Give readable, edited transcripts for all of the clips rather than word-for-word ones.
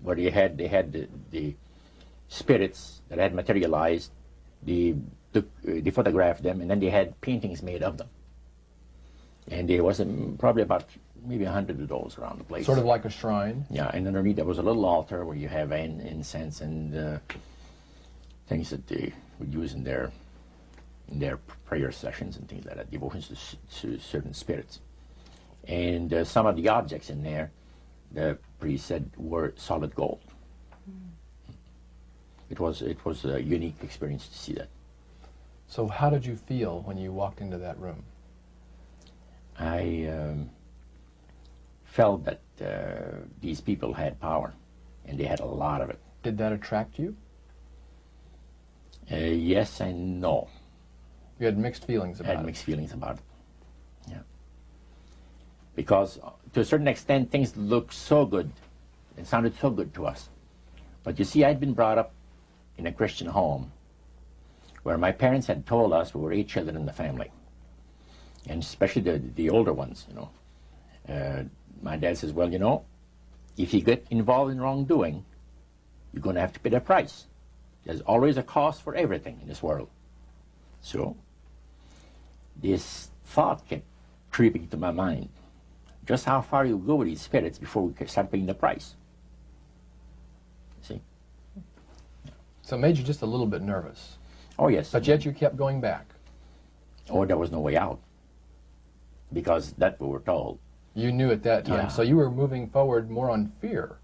where they had the spirits that had materialized, they photographed them, and then they had paintings made of them. And there was probably about maybe 100 of those around the place. Sort of like a shrine? Yeah, and underneath there was a little altar where you have incense and things that they would use in their prayer sessions and things like that, devotions to certain spirits. And some of the objects in there, the priest said, were solid gold. It was a unique experience to see that. So how did you feel when you walked into that room? I felt that these people had power, and they had a lot of it. Did that attract you? Yes and no. You had mixed feelings about it? I had mixed feelings about it, yeah. Because to a certain extent, things looked so good and sounded so good to us. But you see, I'd been brought up in a Christian home where my parents had told us we were 8 children in the family. And especially the older ones, you know. My dad says, well, you know, if you get involved in wrongdoing, you're going to have to pay the price. There's always a cost for everything in this world. So this thought kept creeping to my mind. Just how far you go with these spirits before we start paying the price. See? So it made you just a little bit nervous. Oh, yes. But yet you kept going back. Oh, there was no way out. Because that's what we were told. You knew at that time. Yeah. So you were moving forward more on fear.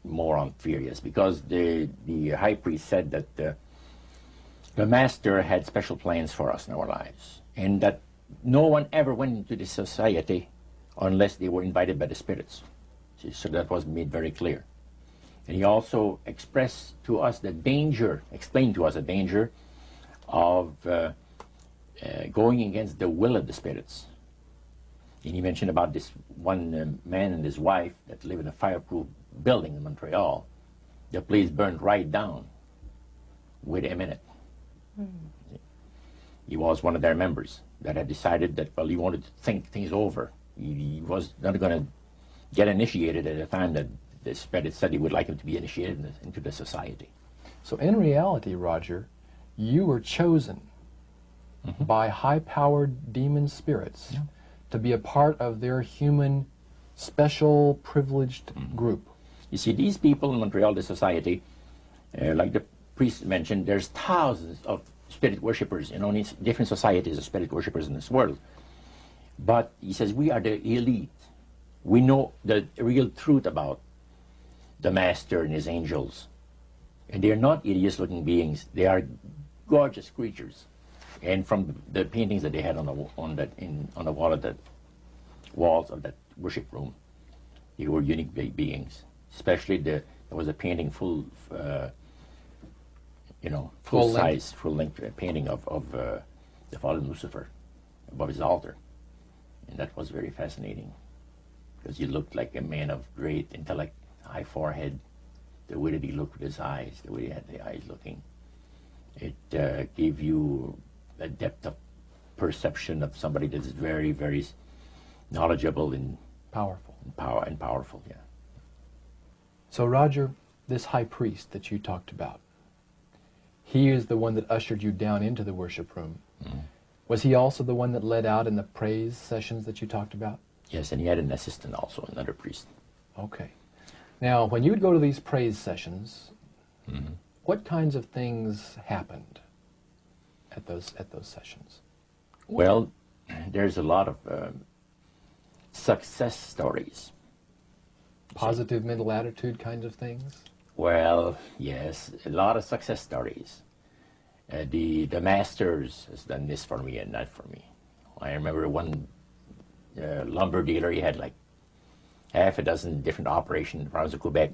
More on fear, yes. Because the high priest said that the master had special plans for us in our lives. And that no one ever went into this society unless they were invited by the spirits. See, so that was made very clear. And he also expressed to us the danger, explained to us the danger of going against the will of the spirits. And he mentioned about this one man and his wife that live in a fireproof building in Montreal. The place burned right down within a minute. He was one of their members that had decided that, well, he wanted to think things over. He was not going to get initiated at a time that the spirit said he would like him to be initiated into the society. So in reality, Roger, you were chosen by high-powered demon spirits to be a part of their human, special, privileged group. You see, these people in Montreal, the society, like the priest mentioned, there's thousands of spirit worshippers in only different societies of spirit worshippers in this world. But he says, we are the elite. We know the real truth about the master and his angels. And they are not hideous-looking beings. They are gorgeous creatures. And from the paintings that they had on the wall of the walls of that worship room, they were unique beings. Especially there was a painting full size, full-length painting of the fallen Lucifer above his altar. And that was very fascinating, because he looked like a man of great intellect, high forehead, the way that he looked with his eyes, the way he had the eyes looking. It gave you a depth of perception of somebody that is very, very knowledgeable and powerful. Powerful, yeah. So Roger, this high priest that you talked about, he is the one that ushered you down into the worship room. Was he also the one that led out in the praise sessions that you talked about? Yes, and he had an assistant also, another priest. Okay. Now, when you would go to these praise sessions, what kinds of things happened at those sessions? Well, there's a lot of success stories. Positive mental attitude kinds of things? Well, yes, a lot of success stories. The masters has done this for me and that for me. I remember one lumber dealer, he had like half a dozen different operations in the province of Quebec.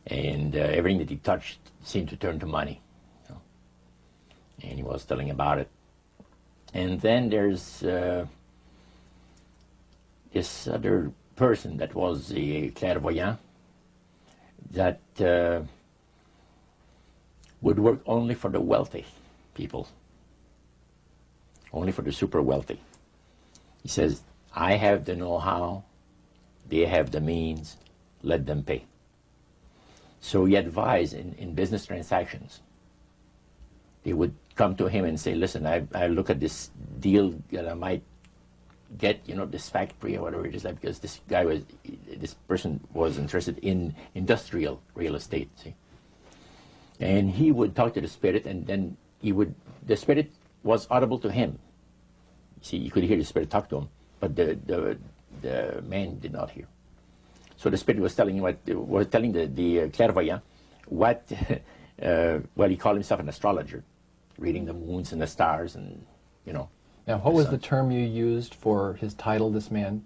And everything that he touched seemed to turn to money. You know? And he was telling about it. And then there's this other person that was a clairvoyant that would work only for the wealthy people, only for the super wealthy. He says, I have the know-how, they have the means, let them pay. So he advised in business transactions. They would come to him and say, listen, I look at this deal that I might get, you know, this factory or whatever it is, like, because this person was interested in industrial real estate, see. And he would talk to the spirit, and then the spirit was audible to him. See, you could hear the spirit talk to him, but the man did not hear. So the spirit was telling him the clairvoyant what, well, he called himself an astrologer, reading the moons and the stars, and, you know. Now, what was the term you used for his title, this man?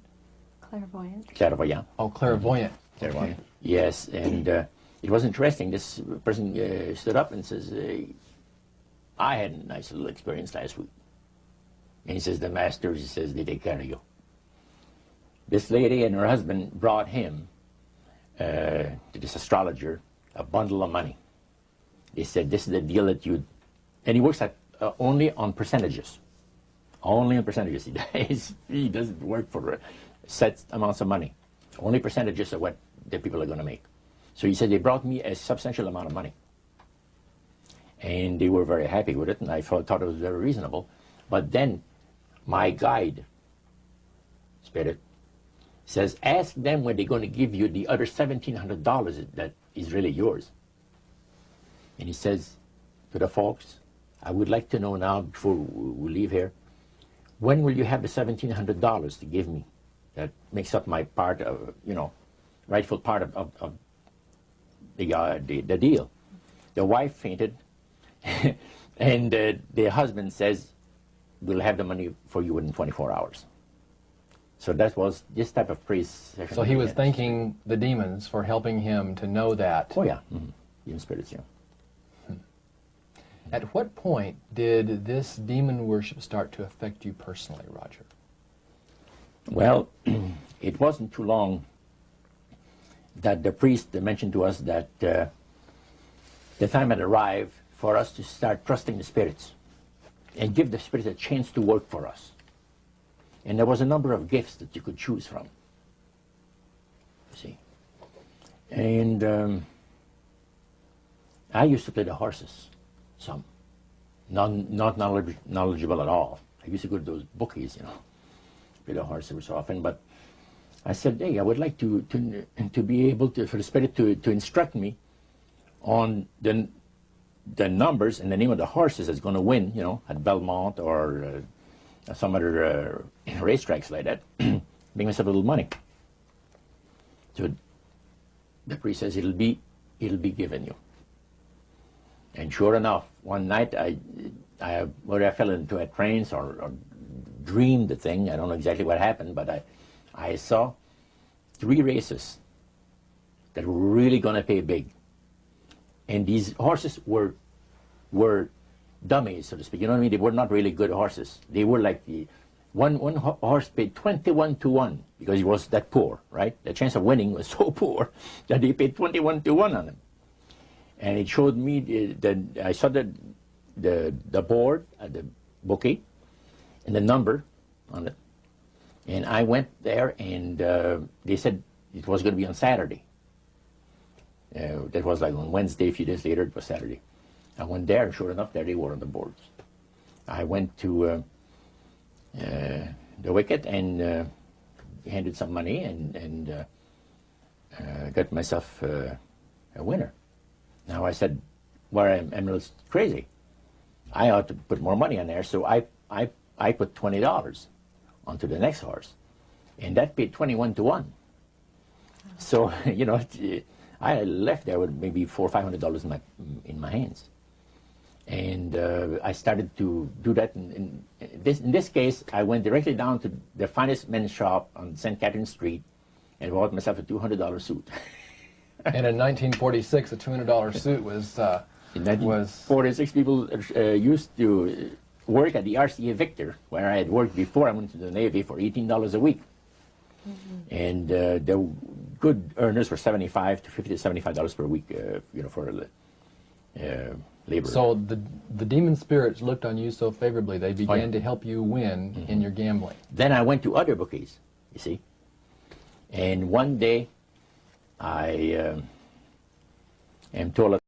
Clairvoyant. Clairvoyant. Oh, clairvoyant. Clairvoyant. Okay. Yes, and it was interesting. This person stood up and says, I had a nice little experience last week. And he says, the master, he says, they take care of you. This lady and her husband brought him, to this astrologer, a bundle of money. They said, this is the deal that you... And he works at only on percentages. Only on percentages. He doesn't work for set amounts of money. Only percentages of what the people are going to make. So he said, they brought me a substantial amount of money. And they were very happy with it, and I thought it was very reasonable. But then my guide, spirit, says, ask them when they're going to give you the other $1,700 that is really yours. And he says to the folks, I would like to know now, before we leave here, when will you have the $1,700 to give me? That makes up my part of, you know, rightful part of the deal. The wife fainted, and the husband says, we'll have the money for you in 24 hours. So that was this type of priest session. So he was thanking the demons for helping him to know that. Oh, yeah. Demon spirits, yeah. At what point did this demon worship start to affect you personally, Roger? Well, it wasn't too long that the priest mentioned to us that the time had arrived for us to start trusting the spirits and give the spirits a chance to work for us. And there was a number of gifts that you could choose from, you see. And I used to play the horses, some. Not knowledgeable at all. I used to go to those bookies, you know, play the horse every so often. But I said, hey, I would like to be able to, for the spirit to instruct me on the numbers and the name of the horses that's going to win, you know, at Belmont or some other racetracks like that. Make myself a little money. So the priest says, it'll be given you. And sure enough, one night whether I fell into a trance or dreamed the thing, I don't know exactly what happened, but I saw 3 races that were really going to pay big. And these horses were dummies, so to speak. You know what I mean? They were not really good horses. They were like one horse paid 21 to 1 because he was that poor, right? The chance of winning was so poor that they paid 21 to 1 on him. And it showed me I saw the board at the bookie and the number on it. And I went there, and they said it was going to be on Saturday. That was like on Wednesday. A few days later, it was Saturday. I went there, and sure enough, there they were on the boards. I went to the wicket and handed some money and got myself a winner. Now I said, well, I'm a little crazy. I ought to put more money on there, so I put $20 onto the next horse, and that paid 21 to 1. So you know, I left there with maybe $400 or $500 in my hands, and I started to do that. In this case, I went directly down to the finest men's shop on St. Catherine Street, and bought myself a $200 suit. And in 1946, a $200 suit was... In 1946, people used to work at the RCA Victor, where I had worked before I went to the Navy, for $18 a week. And the good earners were $75 to $50 to $75 per week, you know, for labor. So the demon spirits looked on you so favorably, they began to help you win in your gambling. Then I went to other bookies, you see. And one day, I and told us